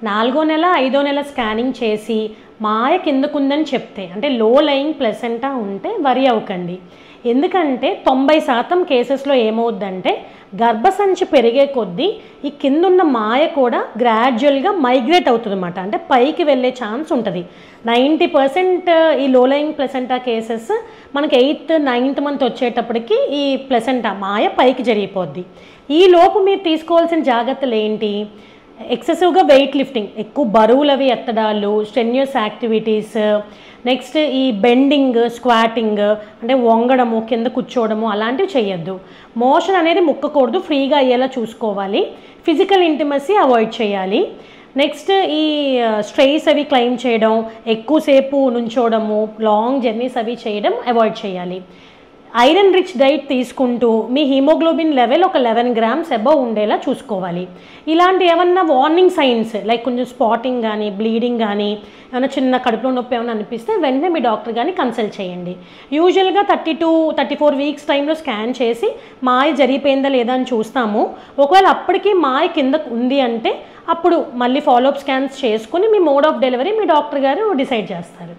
4వ నెల 5వ నెల స్కానింగ్ చేసి మాయ కిందకుందని చెప్తే, అంటే లో లయింగ్ ప్లసెంటా ఉంటే వరి అవ్వకండి. ఎందుకంటే 90% కేసెస్లో ఏమవుద్దంటే గర్భసంచి పెరిగే కొద్దీ ఈ కిందున్న మాయ కూడా గ్రాడ్యువల్గా మైగ్రేట్ అవుతుంది అన్నమాట. అంటే పైకి వెళ్ళే ఛాన్స్ ఉంటుంది. 90% ఈ లో లయింగ్ ప్లసెంటా కేసెస్ మనకి 8th 9th మంత్ వచ్చేటప్పటికి ఈ ప్లసెంటా మాయ పైకి జరిగిపోద్ది. ఈ లోపు మీరు తీసుకోవాల్సిన జాగ్రత్తలు ఏంటి? ఎక్సెసివ్గా వెయిట్ లిఫ్టింగ్, ఎక్కువ బరువులు అవి ఎత్తడాలు, స్ట్రెన్యూస్ యాక్టివిటీస్, నెక్స్ట్ ఈ బెండింగ్, స్క్వాటింగ్ అంటే వంగడము, కింద కూర్చోవడము అలాంటివి చేయొద్దు. మోషన్ అనేది ముక్కకూడదు, ఫ్రీగా అయ్యేలా చూసుకోవాలి. ఫిజికల్ ఇంటిమసీ అవాయిడ్ చేయాలి. నెక్స్ట్ ఈ స్ట్రెయిస్ అవి క్లైమ్ చేయడం, ఎక్కువసేపు నుంచోవడము, లాంగ్ జర్నీస్ అవి చేయడం అవాయిడ్ చేయాలి. ఐరన్ రిచ్ డైట్ తీసుకుంటూ మీ హీమోగ్లోబిన్ లెవెల్ ఒక 11 grams అబవ్ ఉండేలా చూసుకోవాలి. ఇలాంటి ఏమన్నా వార్నింగ్ సైన్స్ లైక్ కొంచెం స్పాటింగ్ కానీ, బ్లీడింగ్ కానీ, ఏమైనా చిన్న కడుపులో నొప్పి ఏమైనా అనిపిస్తే వెంటనే మీ డాక్టర్ కానీ కన్సల్ట్ చేయండి. యూజువల్గా 32-34 వీక్స్ టైంలో స్కాన్ చేసి మాయ జరిగిపోయిందా లేదా అని చూస్తాము. ఒకవేళ అప్పటికి మాయ కింద ఉంది అంటే అప్పుడు మళ్ళీ ఫాలోఅప్ స్కాన్స్ చేసుకుని మీ మోడ్ ఆఫ్ డెలివరీ మీ డాక్టర్ గారు డిసైడ్ చేస్తారు.